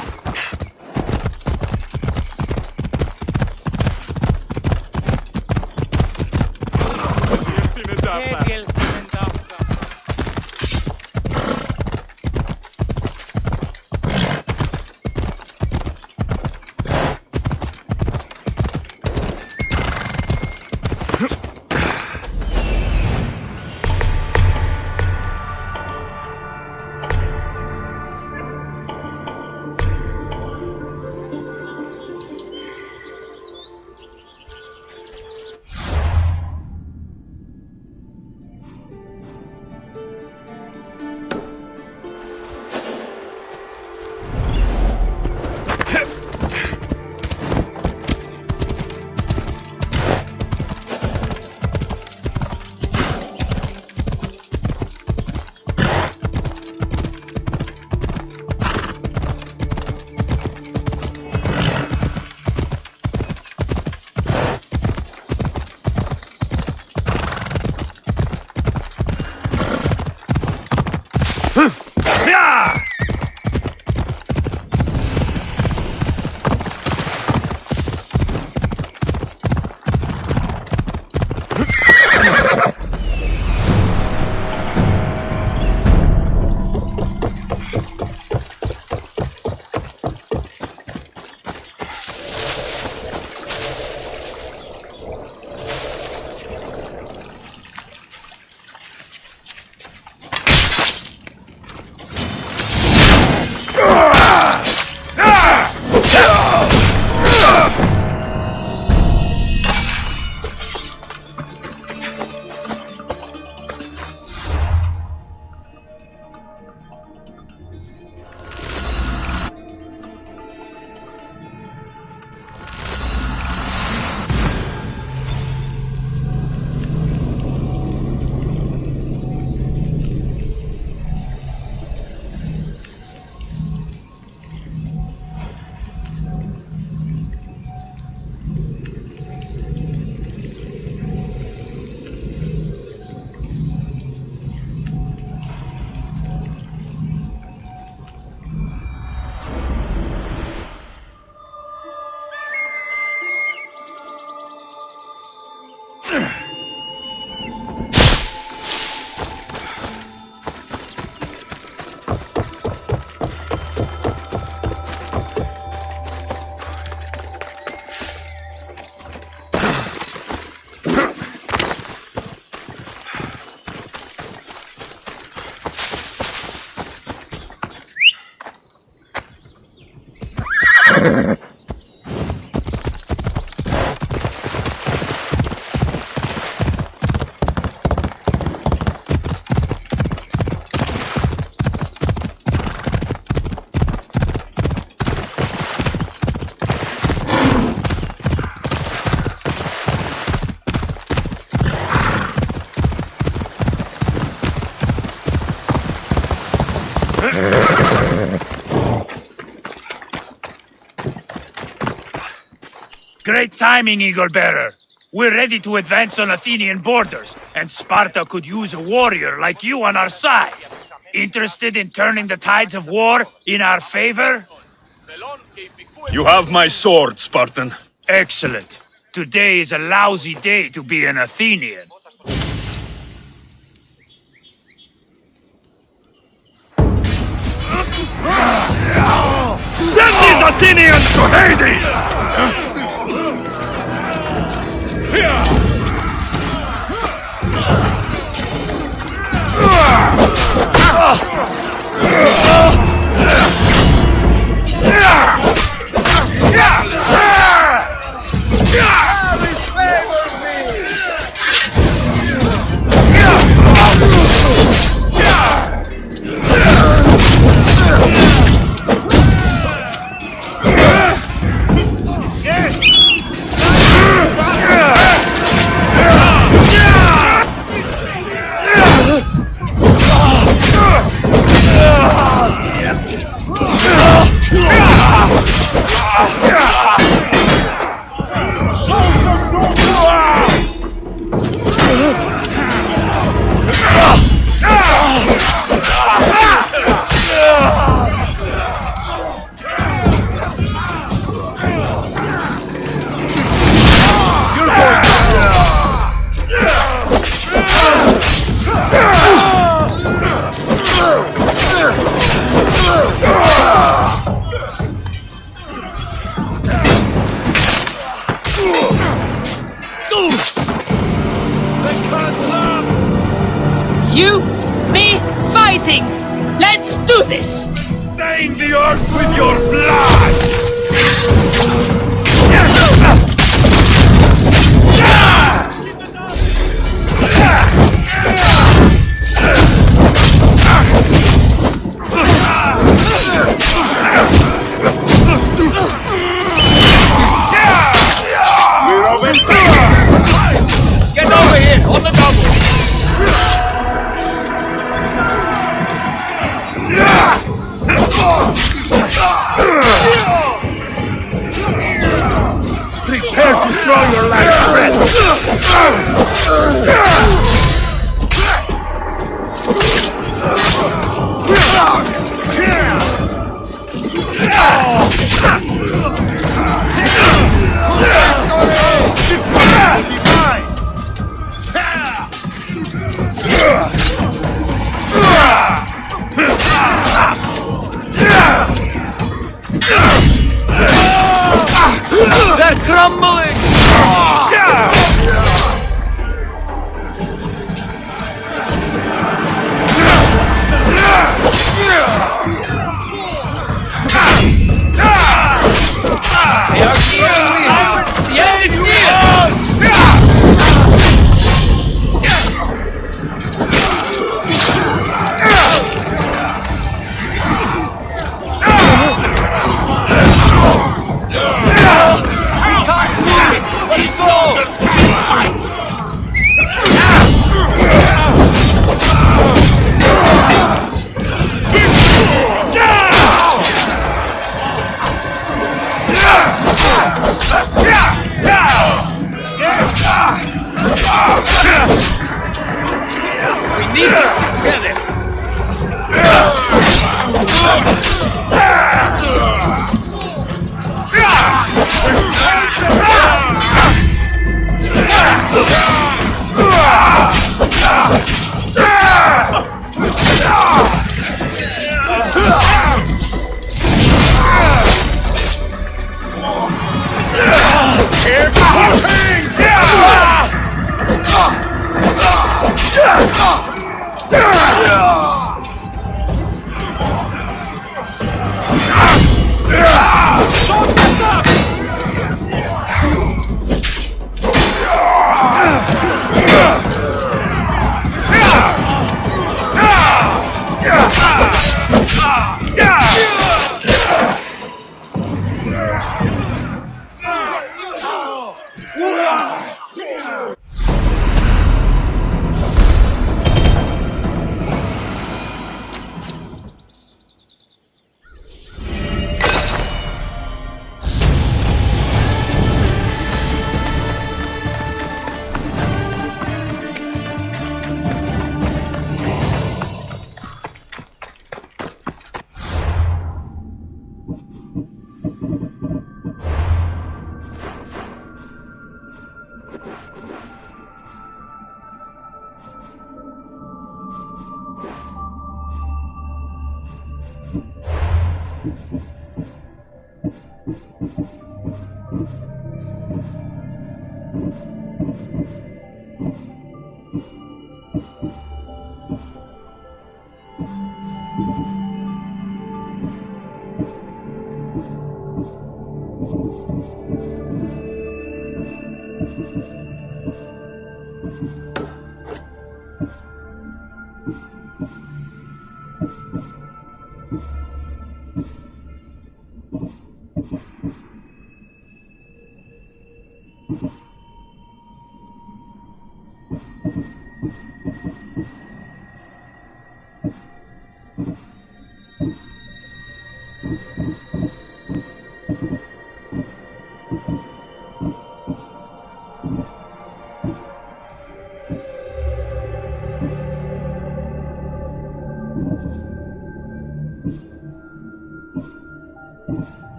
Speaker 17: Great timing, Eagle Bearer. We're ready to advance on Athenian borders, and Sparta could use a warrior like you on our side. Interested in turning the tides of war in our favor?
Speaker 4: You have my sword, Spartan.
Speaker 17: Excellent. Today is a lousy day to be an Athenian.
Speaker 4: Send these Athenians to Hades!
Speaker 12: You, me, fighting! Let's do this!
Speaker 4: Stain the earth with your blood!
Speaker 17: Get over here, on the double!
Speaker 4: Prepare to throw your last
Speaker 17: They're crumbling! Stop!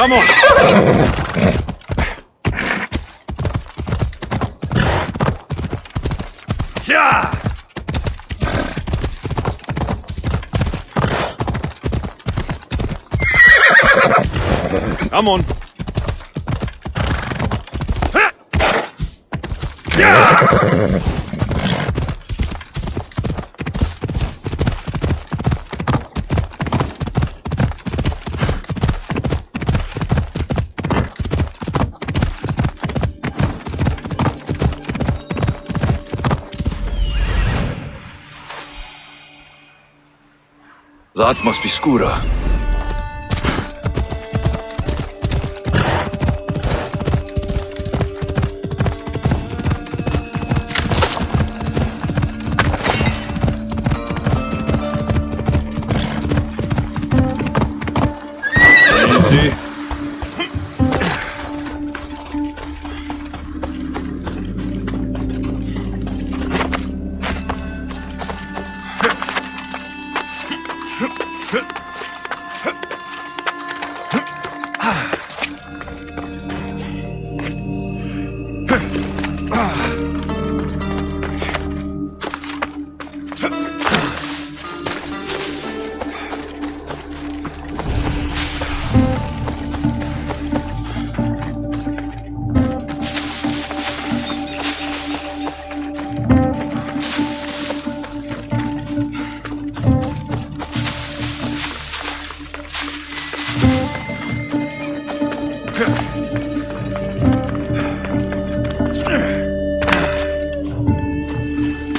Speaker 4: Come on!
Speaker 17: Yeah!
Speaker 4: Come on!
Speaker 2: That must be Skura.
Speaker 4: Easy.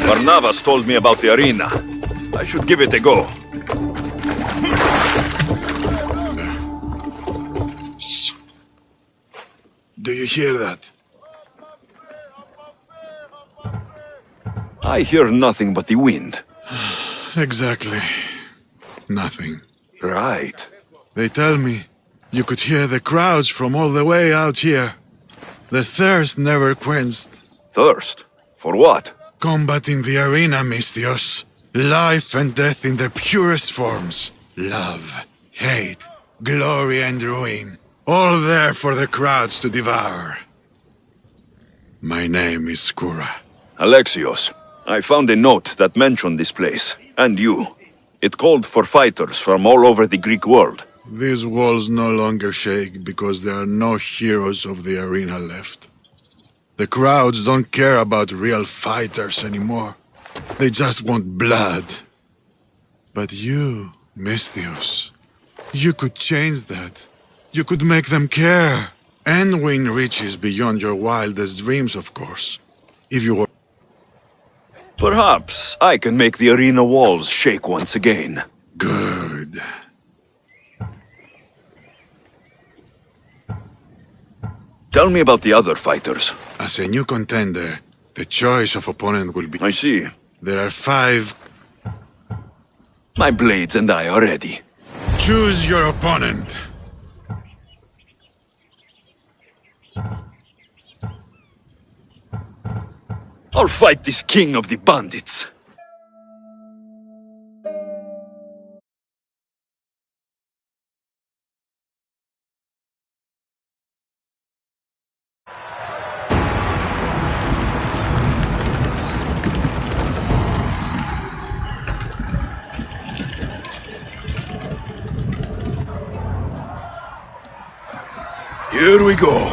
Speaker 4: Barnabas told me about the arena. I should give it a go.
Speaker 14: Do you hear that?
Speaker 4: I hear nothing but the wind.
Speaker 14: Exactly. Nothing.
Speaker 4: Right.
Speaker 14: They tell me you could hear the crowds from all the way out here. The thirst never quenched.
Speaker 4: Thirst? For what?
Speaker 14: Combat in the arena, Misthios. Life and death in their purest forms. Love, hate, glory and ruin. All there for the crowds to devour. My name is Skura.
Speaker 4: Alexios, I found a note that mentioned this place, and you. It called for fighters from all over the Greek world.
Speaker 14: These walls no longer shake because there are no heroes of the arena left. The crowds don't care about real fighters anymore. They just want blood. But you, Misthios, you could change that. You could make them care. And win riches beyond your wildest dreams, of course. If you were...
Speaker 4: Perhaps I can make the arena walls shake once again.
Speaker 14: Good.
Speaker 4: Tell me about the other fighters.
Speaker 14: As a new contender, the choice of opponent will be...
Speaker 4: I see.
Speaker 14: There are 5...
Speaker 4: My blades and I are ready.
Speaker 14: Choose your opponent.
Speaker 4: I'll fight this king of the bandits. Here we go.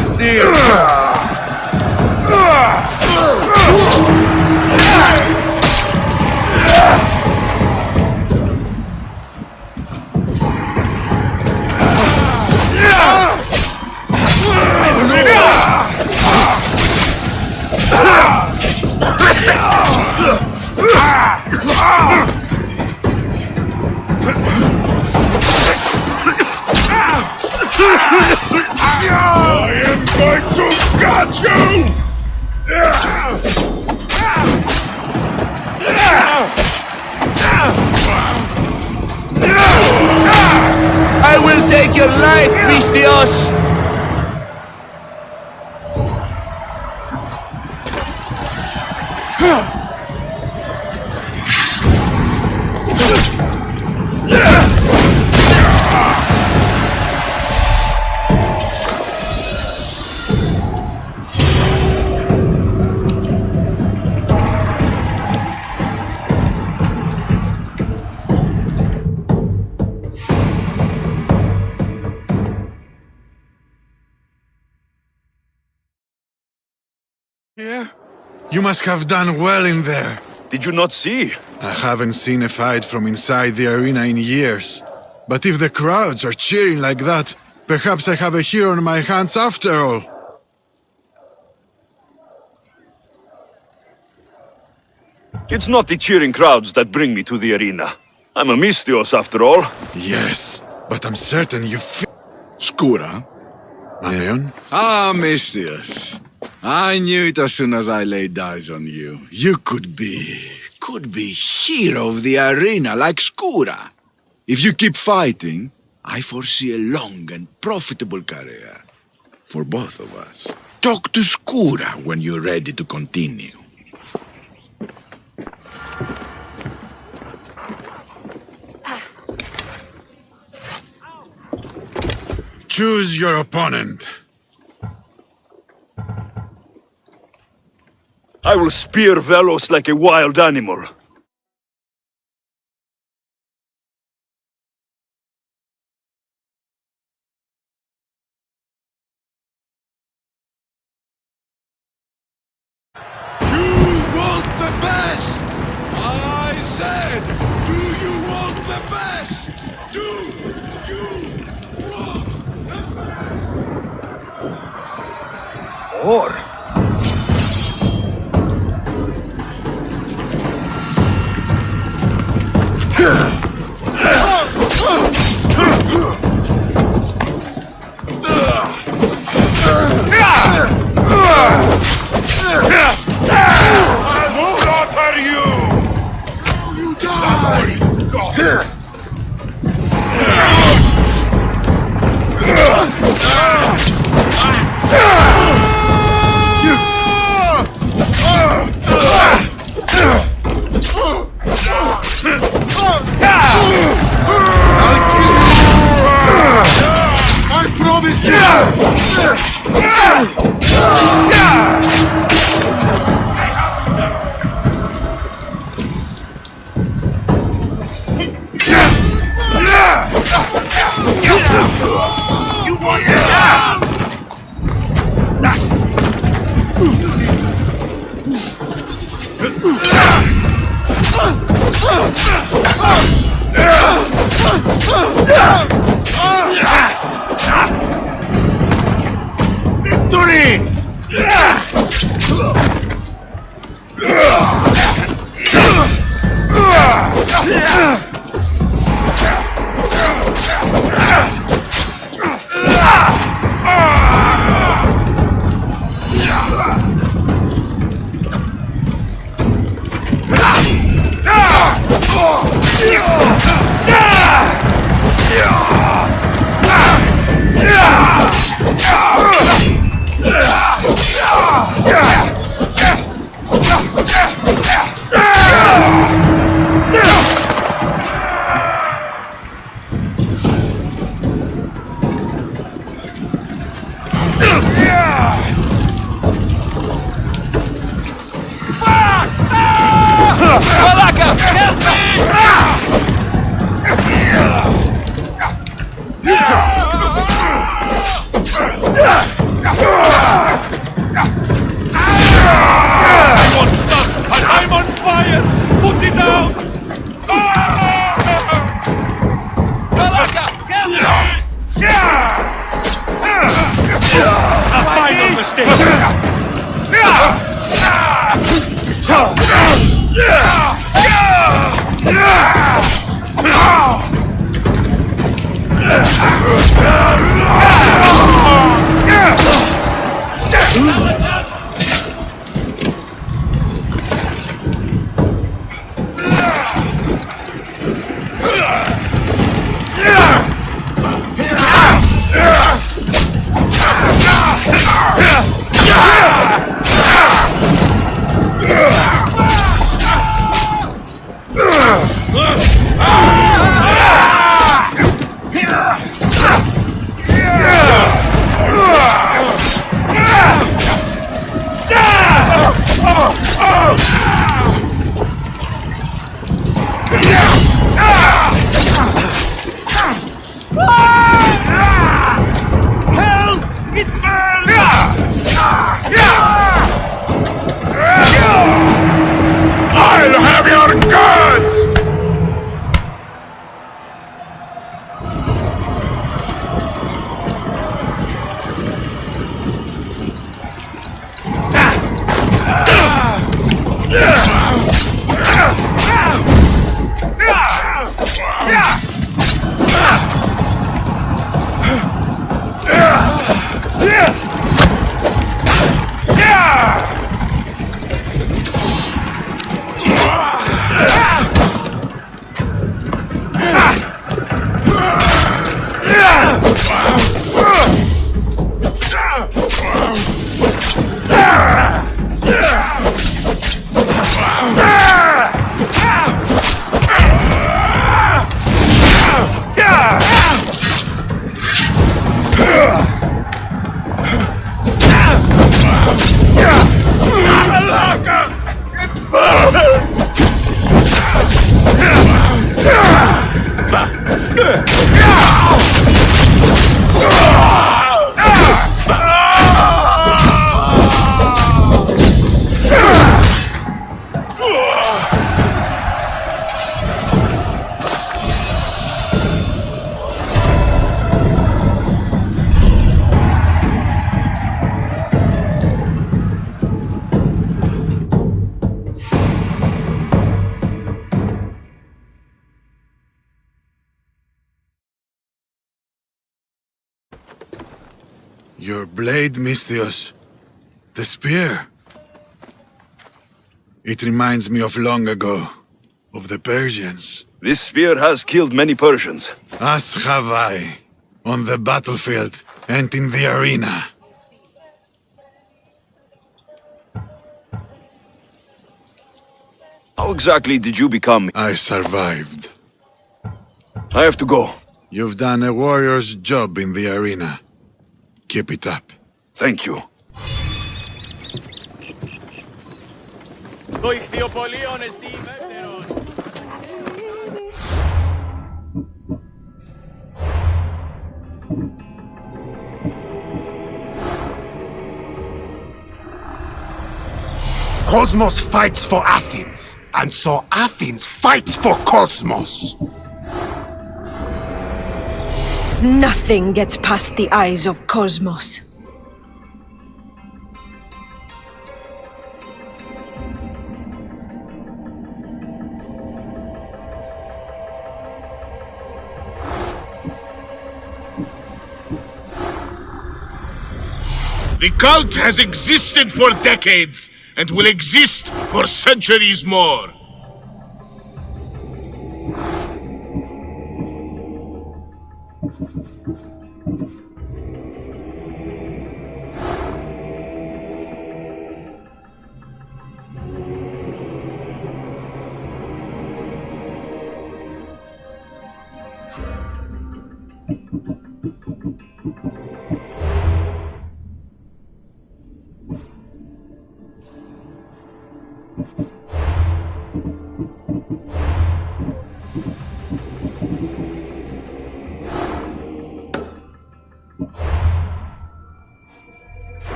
Speaker 16: is near. I am going to cut you!
Speaker 18: I will take your life, Mistios!
Speaker 14: Here? You must have done well in there.
Speaker 4: Did you not see?
Speaker 14: I haven't seen a fight from inside the arena in years. But if the crowds are cheering like that, perhaps I have a hero on my hands after all.
Speaker 4: It's not the cheering crowds that bring me to the arena. I'm a Mistios after all.
Speaker 14: Yes, but I'm certain you
Speaker 19: Skura?
Speaker 14: Aeon?
Speaker 19: Ah, Mistios. I knew it as soon as I laid eyes on you. You could be hero of the arena like Skura. If you keep fighting, I foresee a long and profitable career. For both of us. Talk to Skura when you're ready to continue.
Speaker 14: Choose your opponent.
Speaker 4: I will spear Velos like a wild animal.
Speaker 19: You want the best! I said, do you want the best? Do you want the best?
Speaker 1: Or...
Speaker 17: mistake!
Speaker 16: I'll have your guts!
Speaker 14: Your blade, Misthios. The spear. It reminds me of long ago, of the Persians.
Speaker 2: This spear has killed many Persians.
Speaker 14: As have I, on the battlefield and in the arena.
Speaker 2: How exactly did you become?
Speaker 14: I survived.
Speaker 2: I have to go.
Speaker 14: You've done a warrior's job in the arena. Keep it up.
Speaker 2: Thank you.
Speaker 17: Το ηχθειοπολίον εστί υπεύθερος.
Speaker 7: Cosmos fights for Athens, and so Athens fights for Cosmos.
Speaker 12: Nothing gets past the eyes of Cosmos.
Speaker 16: The cult has existed for decades and will exist for centuries more.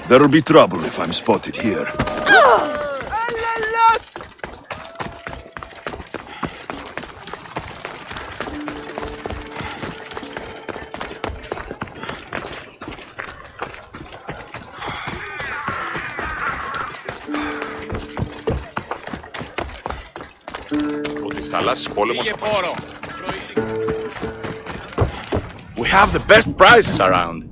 Speaker 4: There'll be trouble if I'm spotted here.
Speaker 16: We have the best prices around.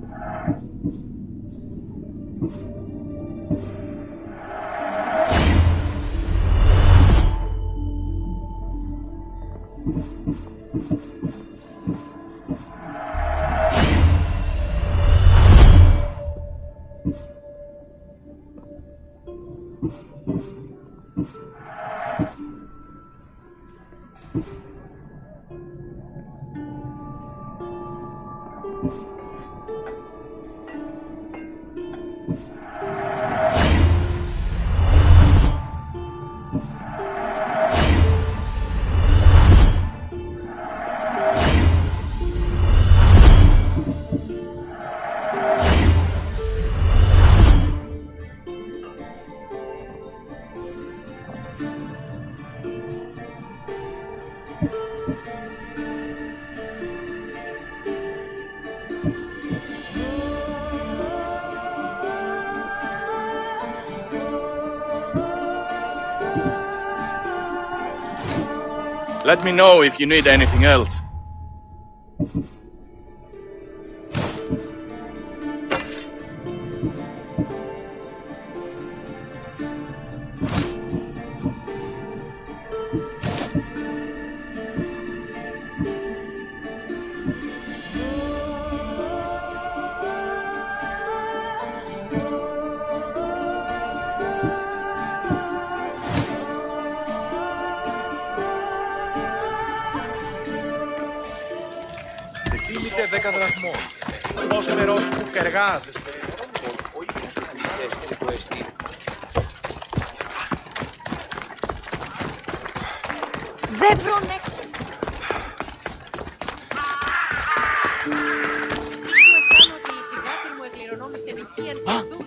Speaker 16: Let me know if you need anything else.
Speaker 13: Δίνετε 10 δραχμών. Ως μερός που εργάζεστε.
Speaker 12: Δεν προνέξε. Σου αισθάνω ότι η θυγάτη μου εκκληρονόμησε νυχή ελπιδούν.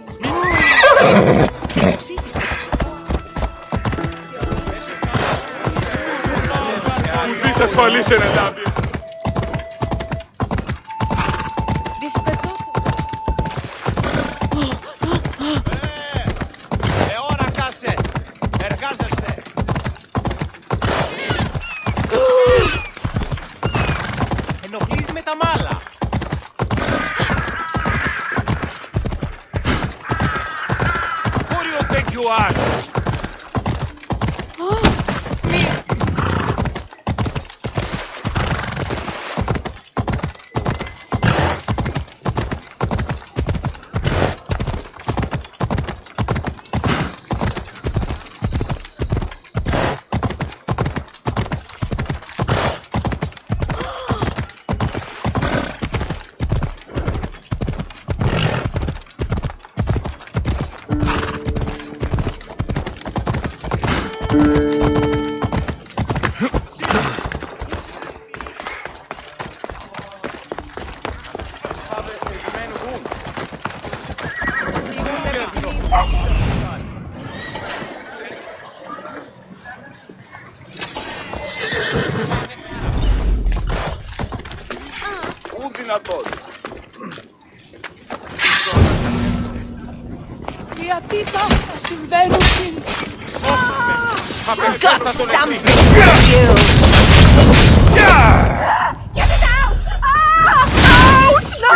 Speaker 16: Ουδής ασφαλής εναντάμει.
Speaker 11: Ενοχλείς με τα μάλα. Who do you think you are?
Speaker 12: Γιατί τα αυτά συμβαίνουν.
Speaker 11: I've got something
Speaker 12: for you. Get it out! Out! No!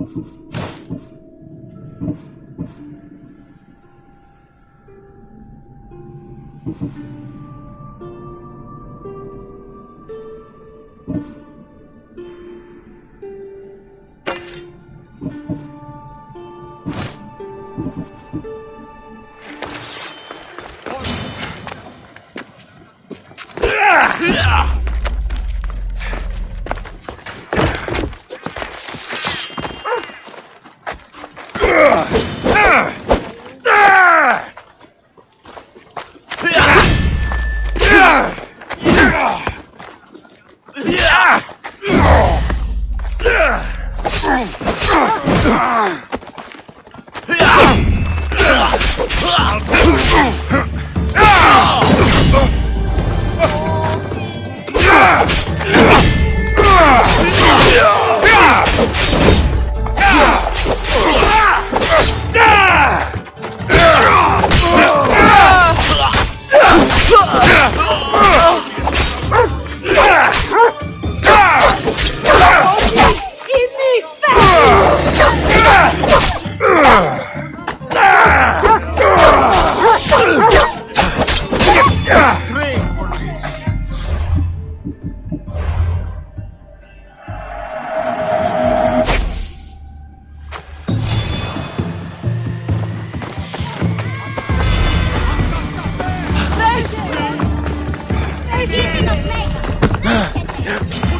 Speaker 11: Thank you.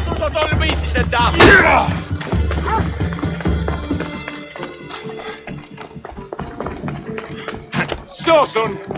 Speaker 11: Πού το τολμήσεις, εντά! Σώσον!